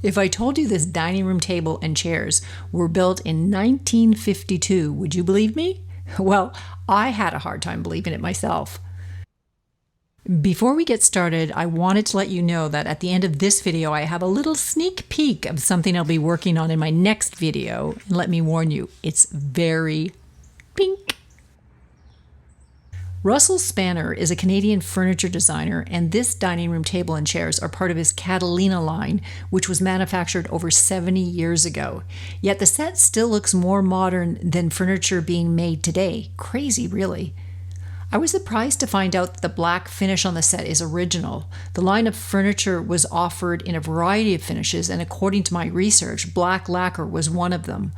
If I told you this dining room table and chairs were built in 1952, would you believe me? Well, I had a hard time believing it myself. Before we get started, I wanted to let you know that at the end of this video, I have a little sneak peek of something I'll be working on in my next video. And let me warn you, it's very pink. Russell Spanner is a Canadian furniture designer, and this dining room table and chairs are part of his Catalina line, which was manufactured over 70 years ago. Yet the set still looks more modern than furniture being made today. Crazy, really. I was surprised to find out that the black finish on the set is original. The line of furniture was offered in a variety of finishes, and according to my research, black lacquer was one of them.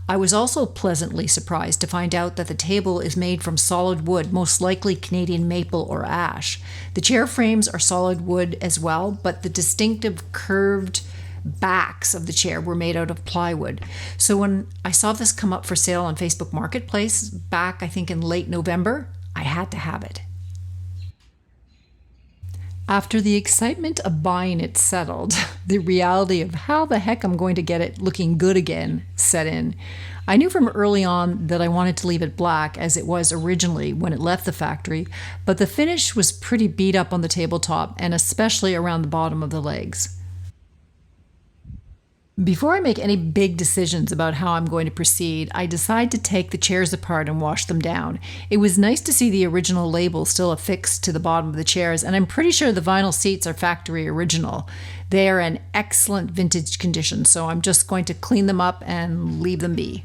I was also pleasantly surprised to find out that the table is made from solid wood, most likely Canadian maple or ash. The chair frames are solid wood as well, but the distinctive curved backs of the chair were made out of plywood. So when I saw this come up for sale on Facebook Marketplace back, I think in late November, I had to have it. After the excitement of buying it settled, the reality of how the heck I'm going to get it looking good again set in. I knew from early on that I wanted to leave it black as it was originally when it left the factory, but the finish was pretty beat up on the tabletop and especially around the bottom of the legs. Before I make any big decisions about how I'm going to proceed, I decide to take the chairs apart and wash them down. It was nice to see the original label still affixed to the bottom of the chairs, and I'm pretty sure the vinyl seats are factory original. They are in excellent vintage condition, so I'm just going to clean them up and leave them be.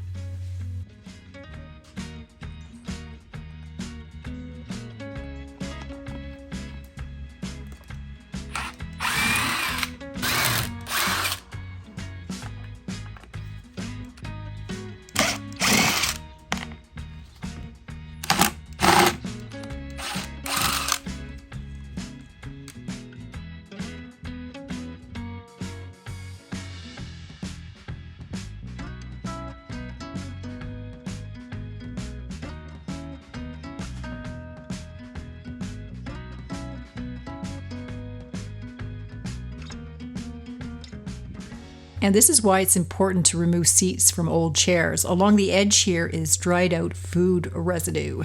And this is why it's important to remove seats from old chairs. Along the edge here is dried out food residue.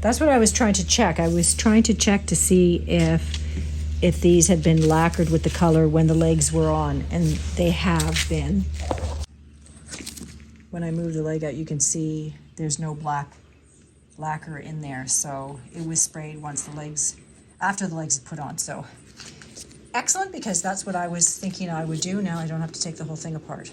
That's what I was trying to check. I was trying to check to see if these had been lacquered with the color when the legs were on, and they have been. When I move the leg out, you can see there's no black lacquer in there, so it was sprayed after the legs is put on. So excellent, because that's what I was thinking I would do. Now I don't have to take the whole thing apart.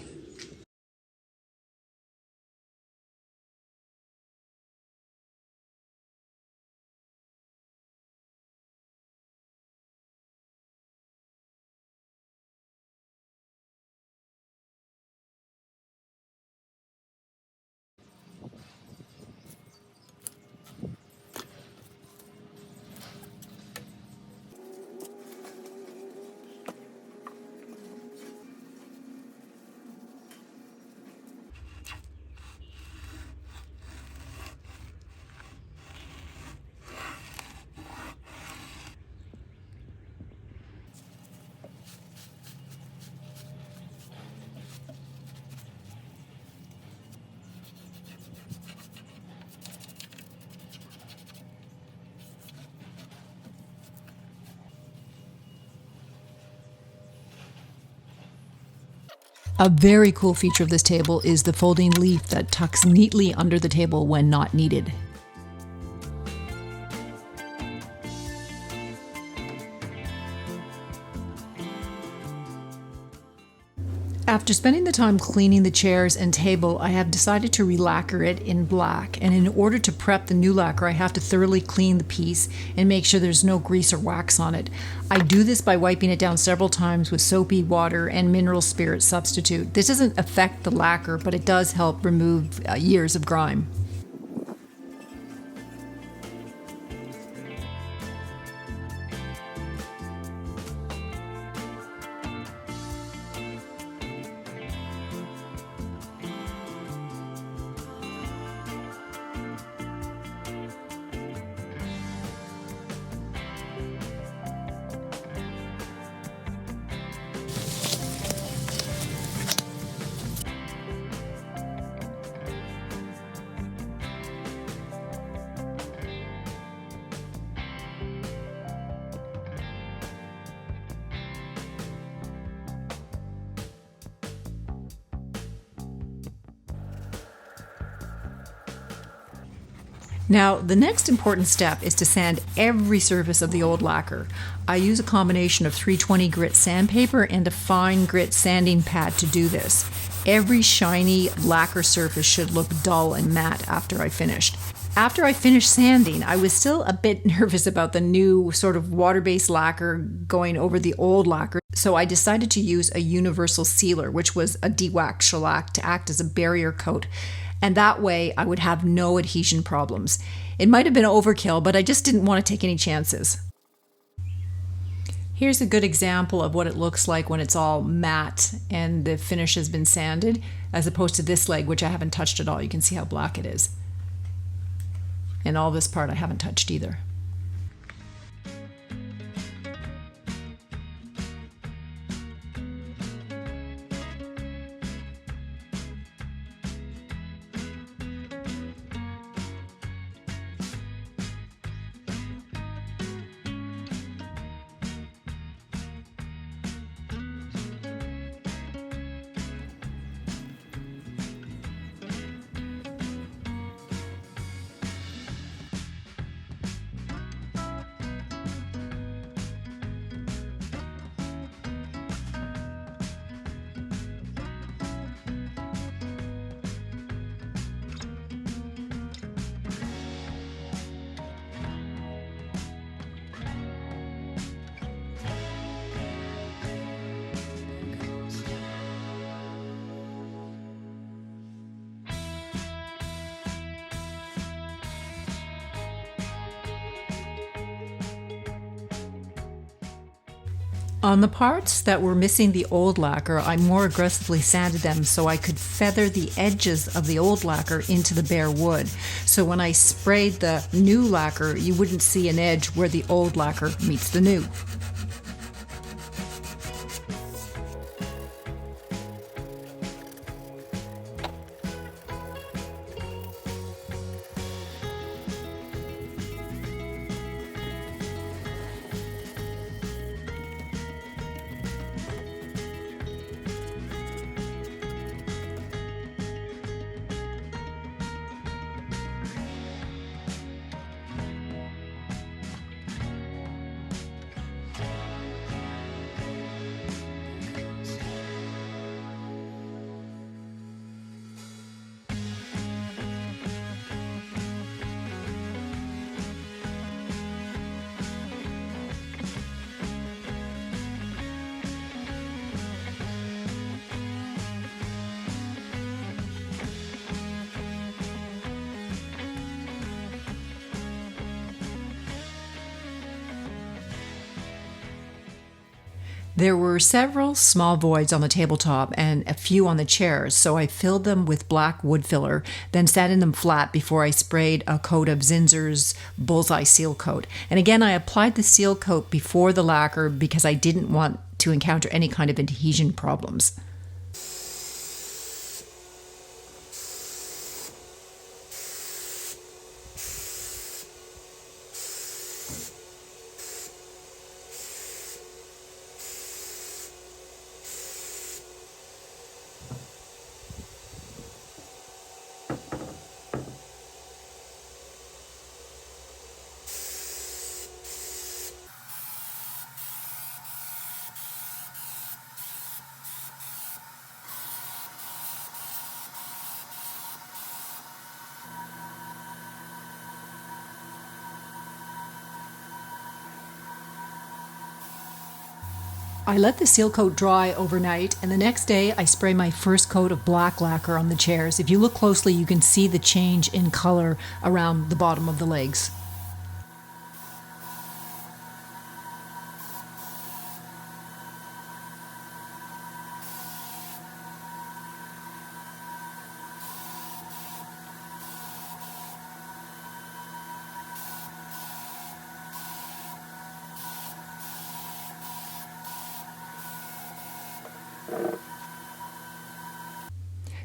A very cool feature of this table is the folding leaf that tucks neatly under the table when not needed. After spending the time cleaning the chairs and table, I have decided to re-lacquer it in black. And in order to prep the new lacquer, I have to thoroughly clean the piece and make sure there's no grease or wax on it. I do this by wiping it down several times with soapy water and mineral spirit substitute. This doesn't affect the lacquer, but it does help remove years of grime. Now, the next important step is to sand every surface of the old lacquer. I use a combination of 320 grit sandpaper and a fine grit sanding pad to do this. Every shiny lacquer surface should look dull and matte after I finished. After I finished sanding, I was still a bit nervous about the new sort of water-based lacquer going over the old lacquer, so I decided to use a universal sealer, which was a de-wax shellac, to act as a barrier coat. And that way I would have no adhesion problems. It might have been overkill, but I just didn't want to take any chances. Here's a good example of what it looks like when it's all matte and the finish has been sanded, as opposed to this leg, which I haven't touched at all. You can see how black it is. And all this part I haven't touched either. On the parts that were missing the old lacquer, I more aggressively sanded them so I could feather the edges of the old lacquer into the bare wood. So when I sprayed the new lacquer, you wouldn't see an edge where the old lacquer meets the new. There were several small voids on the tabletop and a few on the chairs, so I filled them with black wood filler, then sanded them flat before I sprayed a coat of Zinsser's Bullseye Seal Coat. And again, I applied the seal coat before the lacquer because I didn't want to encounter any kind of adhesion problems. I let the seal coat dry overnight, and the next day I spray my first coat of black lacquer on the chairs. If you look closely, you can see the change in color around the bottom of the legs.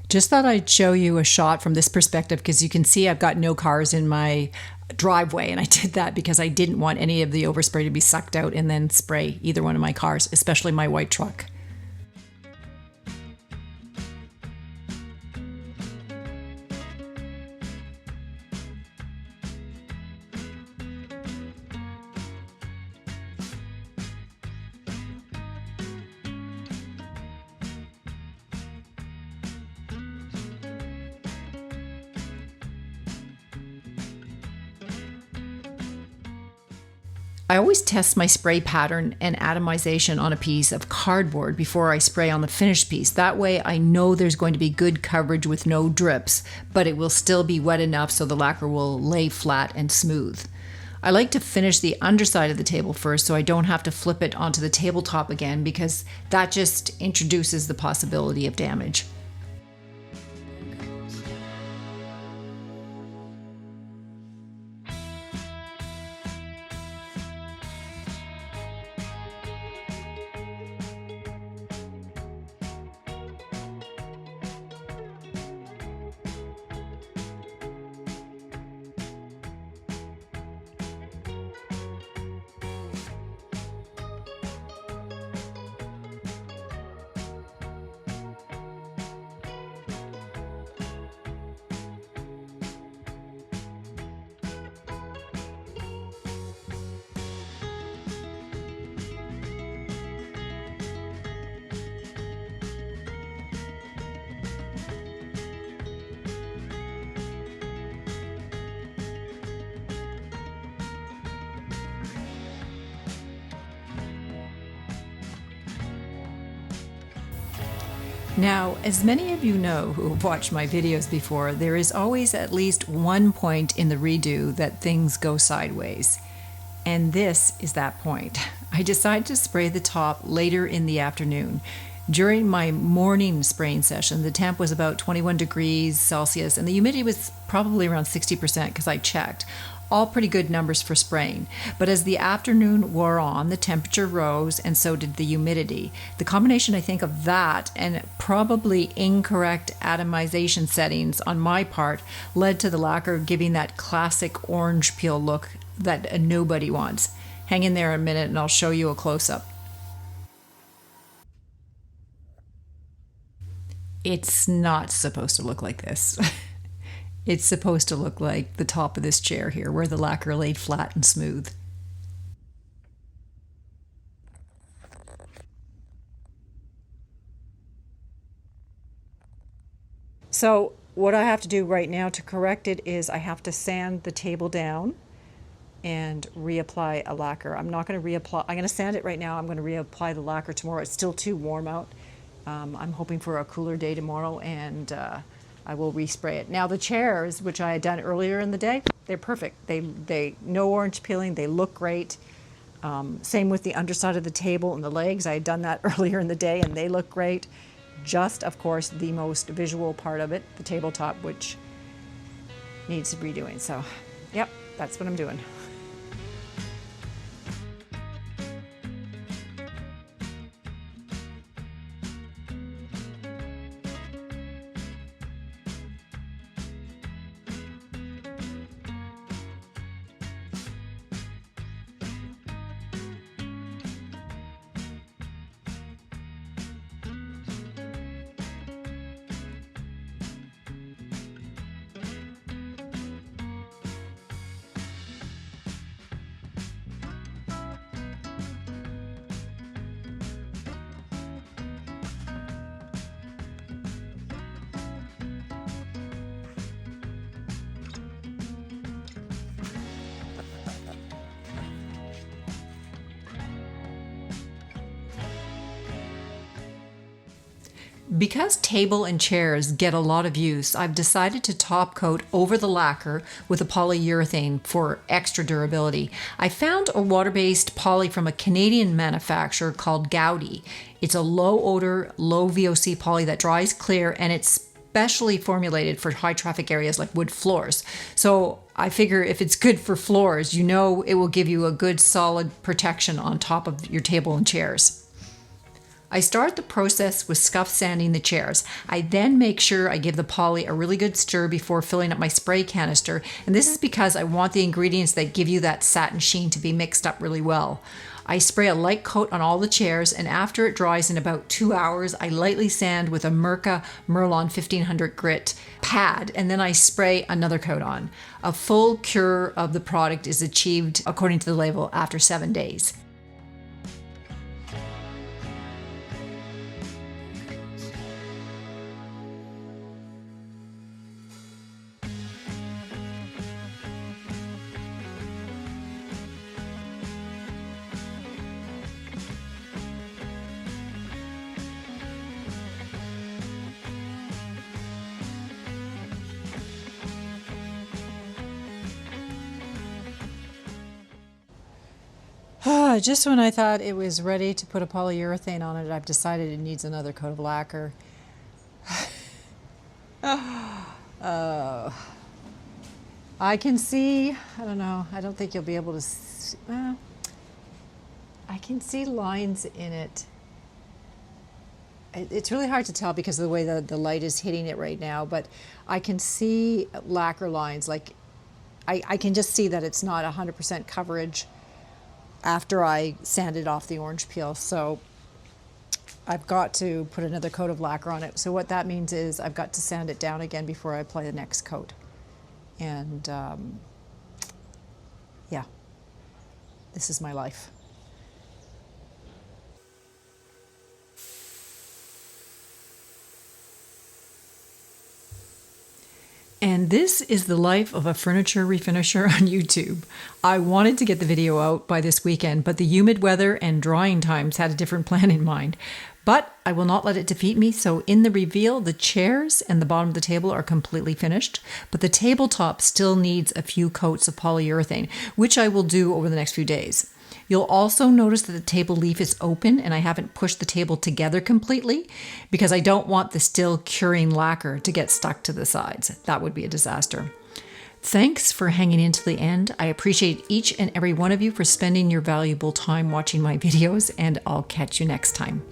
Just thought I'd show you a shot from this perspective because you can see I've got no cars in my driveway, and I did that because I didn't want any of the overspray to be sucked out and then spray either one of my cars, especially my white truck. I always test my spray pattern and atomization on a piece of cardboard before I spray on the finished piece. That way I know there's going to be good coverage with no drips, but it will still be wet enough so the lacquer will lay flat and smooth. I like to finish the underside of the table first so I don't have to flip it onto the tabletop again because that just introduces the possibility of damage. Now, as many of you know who have watched my videos before, there is always at least one point in the redo that things go sideways. And this is that point. I decided to spray the top later in the afternoon. During my morning spraying session, the temp was about 21 degrees Celsius and the humidity was probably around 60% because I checked. All pretty good numbers for spraying. But as the afternoon wore on, the temperature rose and so did the humidity. The combination, I think, of that and probably incorrect atomization settings on my part led to the lacquer giving that classic orange peel look that nobody wants. Hang in there a minute and I'll show you a close-up. It's not supposed to look like this. It's supposed to look like the top of this chair here, where the lacquer laid flat and smooth. So what I have to do right now to correct it is I have to sand the table down and reapply a lacquer. I'm not going to reapply, I'm going to sand it right now. I'm going to reapply the lacquer tomorrow. It's still too warm out. I'm hoping for a cooler day tomorrow, and I will respray it. Now the chairs, which I had done earlier in the day, they're perfect. They no orange peeling, they look great. Same with the underside of the table and the legs. I had done that earlier in the day and they look great. Just, of course, the most visual part of it, the tabletop, which needs redoing. So, yep, that's what I'm doing. Because table and chairs get a lot of use, I've decided to top coat over the lacquer with a polyurethane for extra durability. I found a water-based poly from a Canadian manufacturer called Gaudi. It's a low odor, low VOC poly that dries clear, and it's specially formulated for high traffic areas like wood floors. So I figure if it's good for floors, you know it will give you a good solid protection on top of your table and chairs. I start the process with scuff sanding the chairs. I then make sure I give the poly a really good stir before filling up my spray canister, and this is because I want the ingredients that give you that satin sheen to be mixed up really well. I spray a light coat on all the chairs, and after it dries in about 2 hours, I lightly sand with a Mirka Merlon 1500 grit pad, and then I spray another coat on. A full cure of the product is achieved according to the label after 7 days. Just when I thought it was ready to put a polyurethane on it, I've decided it needs another coat of lacquer. I can see, I don't know, I don't think you'll be able to see, well, I can see lines in it. It's really hard to tell because of the way the light is hitting it right now, but I can see lacquer lines. Like, I can just see that it's not 100% coverage after I sanded off the orange peel. So I've got to put another coat of lacquer on it. So what that means is I've got to sand it down again before I apply the next coat. And yeah, this is my life. And this is the life of a furniture refinisher on YouTube. I wanted to get the video out by this weekend, but the humid weather and drying times had a different plan in mind. But I will not let it defeat me, so in the reveal, the chairs and the bottom of the table are completely finished, but the tabletop still needs a few coats of polyurethane, which I will do over the next few days. You'll also notice that the table leaf is open and I haven't pushed the table together completely because I don't want the still curing lacquer to get stuck to the sides. That would be a disaster. Thanks for hanging in to the end. I appreciate each and every one of you for spending your valuable time watching my videos, and I'll catch you next time.